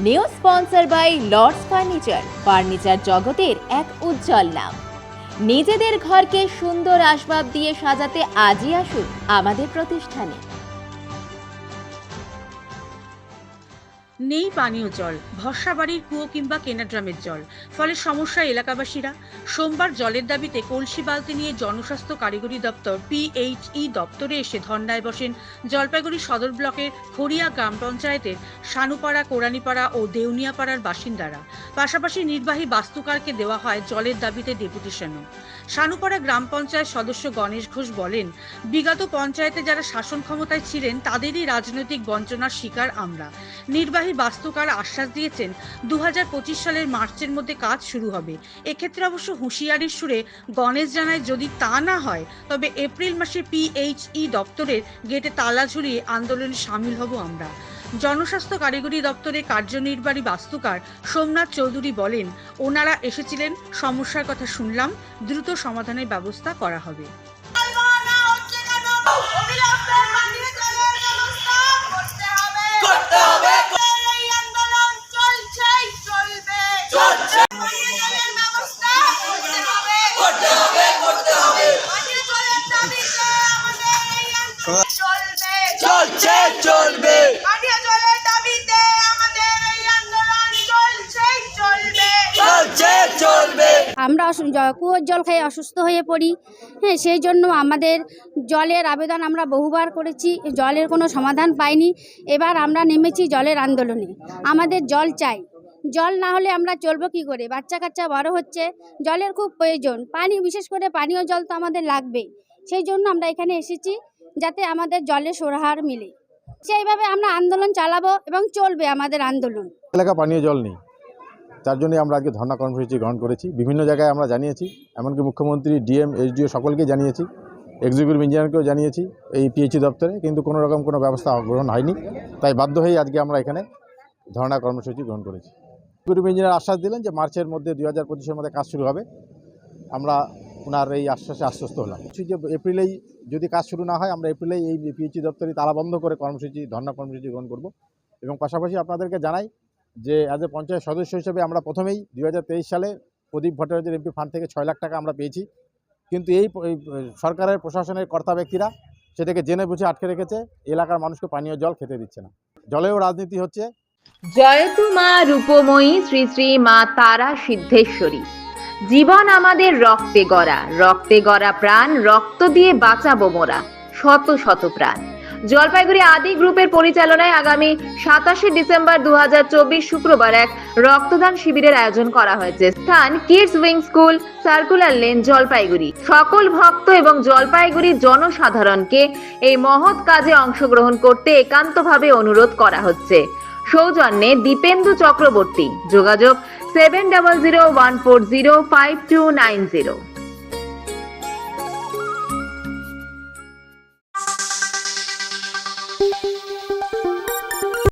New sponsor by Lords furniture জগতের এক উজ্জ্বল নাম। নিজেদের ঘরকে সুন্দর আসবাব দিয়ে সাজাতে আজই আসুন আমাদের প্রতিষ্ঠানে। নেই পানীয় জল, ভরসা বাড়ির কুয়ো কিংবা কেনা ড্রামের জল, ফলে সমস্যা এলাকাবাসীরা। সোমবার জলের দাবিতে কলসি বালতি নিয়ে জনস্বাস্থ্য কারিগরি দপ্তর PHE দপ্তরে এসে ধর্নায় বসেন জলপাইগুড়ি সদর ব্লকের খড়িয়া গ্রাম পঞ্চায়েতের সানুপাড়া, কোরানীপাড়া ও দেউনিয়াপাড়ার বাসিন্দারা। পাশাপাশি নির্বাহী বাস্তুকারকে দেওয়া হয় জলের দাবিতে ডেপুটেশনও। সানুপাড়া গ্রাম পঞ্চায়েত সদস্য গণেশ ঘোষ বলেন, বিগত পঞ্চায়েতে যারা শাসন ক্ষমতায় ছিলেন তাদেরই রাজনৈতিক বঞ্চনার শিকার আমরা। নির্বাহী বাস্তুকার আশ্বাস দিয়েছেন 2025 সালের মার্চের মধ্যে কাজ শুরু হবে। এক্ষেত্রে অবশ্য হুঁশিয়ারির সুরে গণেশ জানায়, যদি তা না হয় তবে এপ্রিল মাসে PHE দপ্তরের গেটে তালা ঝুলিয়ে আন্দোলনে সামিল হব আমরা। জনস্বাস্থ্য কারিগরি দপ্তরের কার্যনির্বাহী বাস্তুকার সোমনাথ চৌধুরী বলেন, ওনারা এসেছিলেন, সমস্যার কথা শুনলাম, দ্রুত সমাধানের ব্যবস্থা করা হবে। আমরা কুয়োর জল খেয়ে অসুস্থ হয়ে পড়ি। হ্যাঁ, সেই জন্য আমাদের জলের আবেদন আমরা বহুবার করেছি, জলের কোনো সমাধান পাইনি। এবার আমরা নেমেছি জলের আন্দোলনে। আমাদের জল চাই, জল না হলে আমরা চলবো কী করে? বাচ্চা কাচ্চা বড় হচ্ছে, জলের খুব প্রয়োজন। পানি, বিশেষ করে পানীয় জল তো আমাদের লাগবেই। সেই জন্য আমরা এখানে এসেছি, যাতে আমাদের জলের সরবরাহ মিলে। সেইভাবে আমরা আন্দোলন চালাবো এবং চলবে আমাদের আন্দোলন। এলাকা পানীয় জল নেই, তার জন্যই আমরা আজকে ধর্ণা কর্মসূচি গ্রহণ করেছি। বিভিন্ন জায়গায় আমরা জানিয়েছি, এমনকি মুখ্যমন্ত্রী, DM, SDO সকলকে জানিয়েছি, এক্সিকিউটিভ ইঞ্জিনিয়ারকেও জানিয়েছি এই PHE দপ্তরে, কিন্তু কোনো রকম কোনো ব্যবস্থা গ্রহণ হয়নি। তাই বাধ্য হয়ে আজকে আমরা এখানে ধর্ণা কর্মসূচি গ্রহণ করেছি। এক্সিকিউটিভ ইঞ্জিনিয়ার আশ্বাস দিলেন যে মার্চের মধ্যে 2025-এর মধ্যে কাজ শুরু হবে। আমরা ওনার এই আশ্বাসে আশ্বস্ত হলাম যে এপ্রিলেই যদি কাজ শুরু না হয়, আমরা এপ্রিলেই এই PHE দপ্তরে তালা বন্ধ করে ধর্ণা কর্মসূচি গ্রহণ করব। এবং পাশাপাশি আপনাদেরকে জানাই যে অ্যাজ এ পঞ্চায়েত সদস্য হিসেবে আমরা প্রথমেই 2023 সালে প্রদীপ ভট্টাচার্যের MP ফান্ড থেকে 6 লাখ টাকা আমরা পেয়েছি, কিন্তু এই সরকারের প্রশাসনের কর্তা ব্যক্তিরা সেটাকে জেনে বুঝে আটকে রেখেছে। এলাকার মানুষকে পানীয় জল খেতে দিচ্ছে না, জলেও রাজনীতি হচ্ছে। জয়তু মা রূপময়ী শ্রী শ্রী মা তারা সিদ্ধেশ্বরী। জীবন আমাদের রক্তে গড়া প্রাণ, রক্ত দিয়ে বাঁচাবো মোরা শত শত প্রাণ। জলপাইগুড়ি আদি গ্রুপের পরিচালনায় আগামী 27 ডিসেম্বর 2024 শুক্রবার এক রক্তদান শিবিরের আয়োজন করা হয়েছে। স্থান কিডস উইং স্কুল, সার্কুলার লেন, জলপাইগুড়ি। সকল ভক্ত এবং জলপাইগুড়ির জনসাধারণকে এই মহৎ কাজে অংশগ্রহণ করতে একান্তভাবে অনুরোধ করা হচ্ছে। সৌজন্যে দীপেন্দু চক্রবর্তী। যোগাযোগ 7001405290।